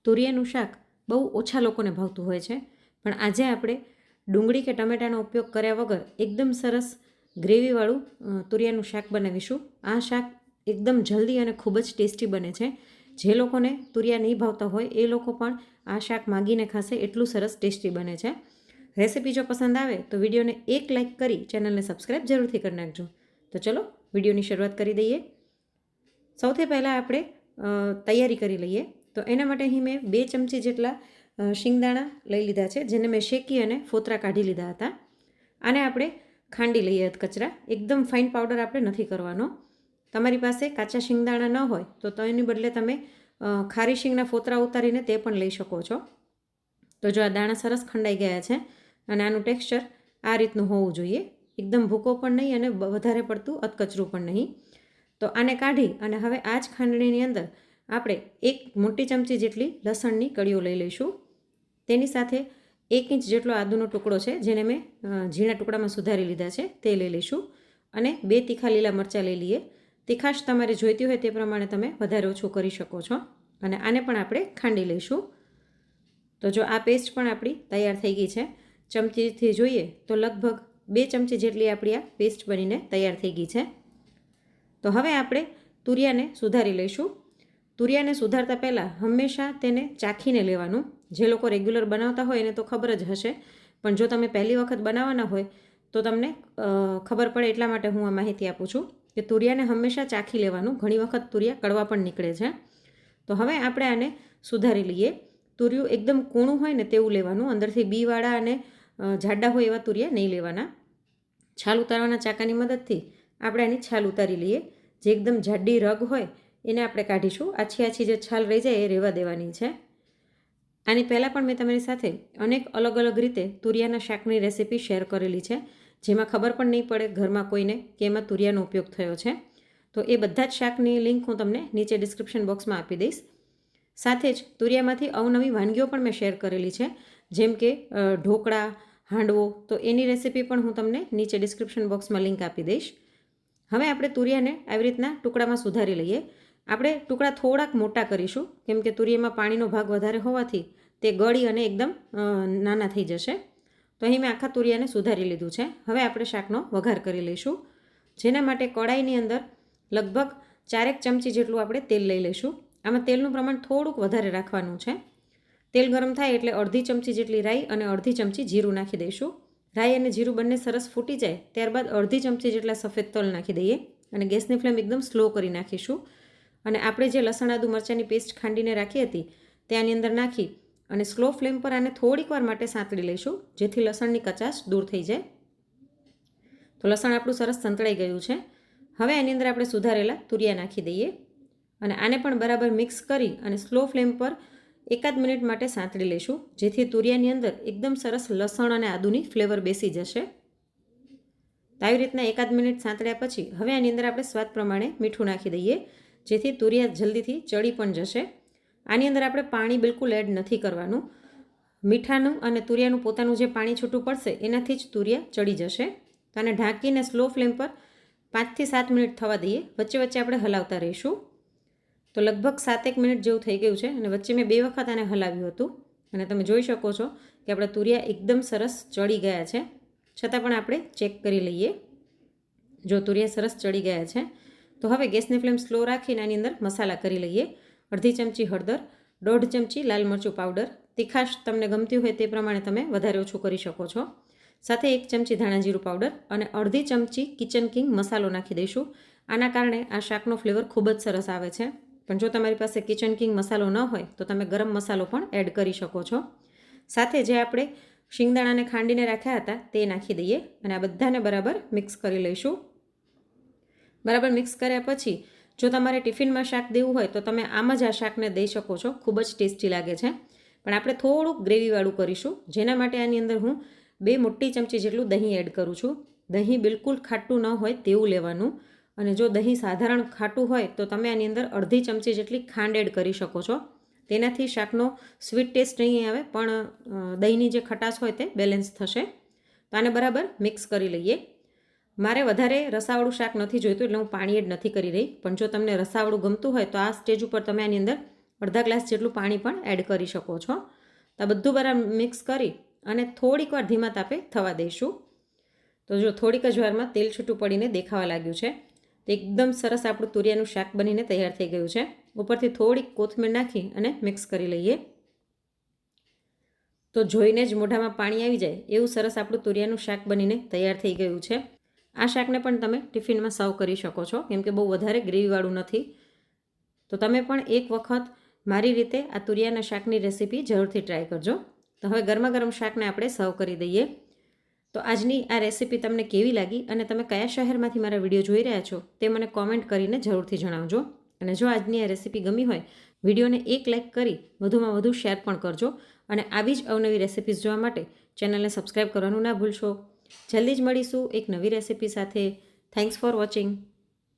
તુરિયાનું શાક બહુ ઓછા લોકોને ભાવતું હોય છે, પણ આજે આપણે ડુંગળી કે ટમેટાનો ઉપયોગ કર્યા વગર એકદમ સરસ ગ્રેવીવાળું તુરિયાનું શાક બનાવીશું. આ શાક એકદમ જલ્દી અને ખૂબ જ ટેસ્ટી બને છે. જે લોકોને તુરિયા નહીં ભાવતા હોય એ લોકો પણ આ શાક માગીને ખાશે, એટલું સરસ ટેસ્ટી બને છે. રેસીપી જો પસંદ આવે તો વિડીયોને એક લાઇક કરી ચેનલને સબસ્ક્રાઈબ જરૂરથી કરી નાખજો. તો ચલો વિડીયોની શરૂઆત કરી દઈએ. સૌથી પહેલાં આપણે તૈયારી કરી લઈએ. તો એના માટે અહીં મેં 2 ચમચી જેટલા શિંગદાણા લઈ લીધા છે, જેને મેં શેકી અને ફોતરા કાઢી લીધા હતા. આને આપણે ખાંડી લઈએ કચરા. એકદમ ફાઇન પાવડર આપણે નથી કરવાનો. તમારી પાસે કાચા શિંગદાણા ન હોય તો એની બદલે તમે ખારી શીંગના ફોતરા ઉતારીને તે પણ લઈ શકો છો. તો જો આ દાણા સરસ ખંડાઈ ગયા છે અને આનું ટેક્સચર આ રીતનું હોવું જોઈએ. એકદમ ભૂકો પણ નહીં અને વધારે પડતું અધકચરું પણ નહીં. તો આને કાઢી અને હવે આ જ ખાંડણીની અંદર આપણે 1 મોટી ચમચી જેટલી લસણની કળીઓ લઈ લઈશું. તેની સાથે 1 ઇંચ જેટલો આદુનો ટુકડો છે, જેને મેં ઝીણા ટુકડામાં સુધારી લીધા છે, તે લઈ લઈશું. અને 2 તીખા લીલા મરચાં લઈ લઈએ. તીખાશ તમારે જોઈતી હોય તે પ્રમાણે તમે વધારે ઓછું કરી શકો છો. અને આને પણ આપણે ખાંડી લઈશું. તો જો આ પેસ્ટ પણ આપણી તૈયાર થઈ ગઈ છે. ચમચીથી જોઈએ તો લગભગ 2 ચમચી જેટલી આપણી આ પેસ્ટ બનીને તૈયાર થઈ ગઈ છે. તો હવે આપણે તુરિયાને સુધારી લઈશું. તુરિયાને સુધારતા પહેલાં હંમેશા તેને ચાખીને લેવાનું. જે લોકો રેગ્યુલર બનાવતા હોય એને તો ખબર જ હશે, પણ જો તમે પહેલી વખત બનાવવાના હોય તો તમને ખબર પડે એટલા માટે હું આ માહિતી આપું છું કે તુરિયાને હંમેશા ચાખી લેવાનું. ઘણી વખત તુરિયા કડવા પણ નીકળે છે. તો હવે આપણે આને સુધારી લઈએ. તુરિયું એકદમ કૂણું હોય ને તેવું લેવાનું. અંદરથી બીવાળા અને જાડા હોય એવા તુરિયા નહીં લેવાના. છાલ ઉતારવાના ચાકાની મદદથી આપણે આની છાલ ઉતારી લઈએ. જે એકદમ જાડી રગ હોય એને આપણે કાઢીશું. આછી જે છાલ રહી જાય એ રહેવા દેવાની છે. આની પહેલાં પણ મેં તમારી સાથે અનેક અલગ અલગ રીતે તુરિયાના શાકની રેસીપી શેર કરેલી છે, જેમાં ખબર પણ નહીં પડે ઘરમાં કોઈને કે એમાં તુરિયાનો ઉપયોગ થયો છે. તો એ બધા જ શાકની લિંક હું તમને નીચે ડિસ્ક્રિપ્શન બોક્સમાં આપી દઈશ. સાથે જ તુરિયામાંથી અવનવી વાનગીઓ પણ મેં શેર કરેલી છે, જેમ કે ઢોકળા, હાંડવો. તો એની રેસીપી પણ હું તમને નીચે ડિસ્ક્રિપ્શન બોક્સમાં લિંક આપી દઈશ. હવે આપણે તુરિયાને આવી રીતના ટુકડામાં સુધારી લઈએ. આપણે ટુકડા થોડાક મોટા કરીશું, કેમ કે તુરિયામાં પાણીનો ભાગ વધારે હોવાથી તે ગળી અને એકદમ નાના થઈ જશે. તો અહીં મેં આખા તુરિયાને સુધારી લીધું છે. હવે આપણે શાકનો વઘાર કરી લઈશું, જેના માટે કડાઈની અંદર લગભગ 4 ચમચી જેટલું આપણે તેલ લઈ લઈશું. આમાં તેલનું પ્રમાણ થોડુંક વધારે રાખવાનું છે. તેલ ગરમ થાય એટલે અડધી ચમચી જેટલી રાઈ અને અડધી ચમચી જીરું નાખી દઈશું. રાઈ અને જીરું બંને સરસ ફૂટી જાય ત્યારબાદ અડધી ચમચી જેટલા સફેદ તલ નાખી દઈએ અને ગેસની ફ્લેમ એકદમ સ્લો કરી નાખીશું. અને આપણે જે લસણ આદુ મરચાંની પેસ્ટ ખાંડીને રાખી હતી તે આની અંદર નાખી અને સ્લો ફ્લેમ પર આને થોડીક વાર માટે સાંતળી લઈશું, જેથી લસણની કચાશ દૂર થઈ જાય. તો લસણ આપણું સરસ સંતળાઈ ગયું છે. હવે આની અંદર આપણે સુધારેલા તુરિયા નાખી દઈએ અને આને પણ બરાબર મિક્સ કરી અને સ્લો ફ્લેમ પર 1 મિનિટ માટે સાંતળી લઈશું, જેથી તુરિયાની અંદર એકદમ સરસ લસણ અને આદુની ફ્લેવર બેસી જશે. આવી રીતના 1 મિનિટ સાંતળ્યા પછી હવે આની અંદર આપણે સ્વાદ પ્રમાણે મીઠું નાખી દઈએ, જેથી તુરિયા જલ્દીથી ચડી પણ જશે. આની અંદર આપણે પાણી બિલકુલ એડ નથી કરવાનું. મીઠાનું અને તુરિયાનું પોતાનું જે પાણી છૂટું પડશે એનાથી જ તુરિયા ચડી જશે. તો આને ઢાંકીને સ્લો ફ્લેમ પર 5 થી 7 મિનિટ થવા દઈએ. વચ્ચે વચ્ચે આપણે હલાવતા રહીશું. તો લગભગ 7-1 મિનિટ જેવું થઈ ગયું છે અને વચ્ચે મેં 2 વખત આને હલાવ્યું હતું અને તમે જોઈ શકો છો કે આપણા તુરિયા એકદમ સરસ ચડી ગયા છે. છતાં પણ આપણે ચેક કરી લઈએ. જો તુરિયા સરસ ચડી ગયા છે તો હવે ગેસની ફ્લેમ સ્લો રાખીને આની અંદર મસાલા કરી લઈએ. અડધી ચમચી હળદર, 1.5 ચમચી લાલ મરચું પાવડર. તીખાશ તમને ગમતી હોય તે પ્રમાણે તમે વધારે ઓછું કરી શકો છો. સાથે 1 ચમચી ધાણા જીરું પાવડર અને અડધી ચમચી કિચન કિંગ મસાલો નાખી દઈશું. આના કારણે આ શાકનો ફ્લેવર ખૂબ જ સરસ આવે છે. પણ જો તમારી પાસે કિચન કિંગ મસાલો ન હોય તો તમે ગરમ મસાલો પણ એડ કરી શકો છો. સાથે જે આપણે શિંગદાણાને ખાંડીને રાખ્યા હતા તે નાખી દઈએ અને આ બધાને બરાબર મિક્સ કરી લઈશું. બરાબર મિક્સ કર્યા પછી જો તમારે ટિફિનમાં શાક દેવું હોય તો તમે આમ જ આ શાકને દઈ શકો છો. ખૂબ જ ટેસ્ટી લાગે છે. પણ આપણે થોડુંક ગ્રેવીવાળું કરીશું, જેના માટે આની અંદર હું 2 મોટી ચમચી જેટલું દહીં એડ કરું છું. દહીં બિલકુલ ખાટું ન હોય તેવું લેવાનું. અને જો દહીં સાધારણ ખાટું હોય તો તમે આની અંદર અડધી ચમચી જેટલી ખાંડ એડ કરી શકો છો. તેનાથી શાકનો સ્વીટ ટેસ્ટ નહીં આવે, પણ દહીંની જે ખટાશ હોય તે બેલેન્સ થશે. તો આને બરાબર મિક્સ કરી લઈએ. મારે વધારે રસાવાળું શાક નથી જોઈતું એટલે હું પાણી એડ નથી કરી રહી, પણ જો તમને રસાવાળું ગમતું હોય તો આ સ્ટેજ ઉપર તમે આની અંદર અડધા ગ્લાસ જેટલું પાણી પણ એડ કરી શકો છો. તો આ બધું બરાબર મિક્સ કરી અને થોડીક વાર ધીમા તાપે થવા દઈશું. તો જો થોડીક જ વારમાં તેલ છૂટું પડીને દેખાવા લાગ્યું છે. તો એકદમ સરસ આપણું તુરિયાનું શાક બનીને તૈયાર થઈ ગયું છે. ઉપરથી થોડીક કોથમીર નાખી અને મિક્સ કરી લઈએ. તો જોઈને જ મોઢામાં પાણી આવી જાય એવું સરસ આપણું તુરિયાનું શાક બનીને તૈયાર થઈ ગયું છે. આ શાકને પણ તમે ટિફિનમાં સર્વ કરી શકો છો, કેમ કે બહુ વધારે ગ્રેવીવાળું નથી. તો તમે પણ એક વખત મારી રીતે આ તુરિયાના શાકની રેસીપી જરૂરથી ટ્રાય કરજો. તો હવે ગરમા ગરમ શાકને આપણે સર્વ કરી દઈએ. તો આજની આ રેસીપી તમને કેવી લાગી અને તમે કયા શહેરમાંથી મારા વિડીયો જોઈ રહ્યા છો તે મને કોમેન્ટ કરીને જરૂરથી જણાવજો. અને જો આજની આ રેસીપી ગમી હોય, વિડીયોને એક લાઇક કરી વધુમાં વધુ શેર પણ કરજો. અને આવી જ અવનવી રેસીપીઝ જોવા માટે ચેનલને સબસ્ક્રાઈબ કરવાનું ના ભૂલશો. જલ્દી જ મળીશું એક નવી રેસીપી સાથે. Thanks for watching.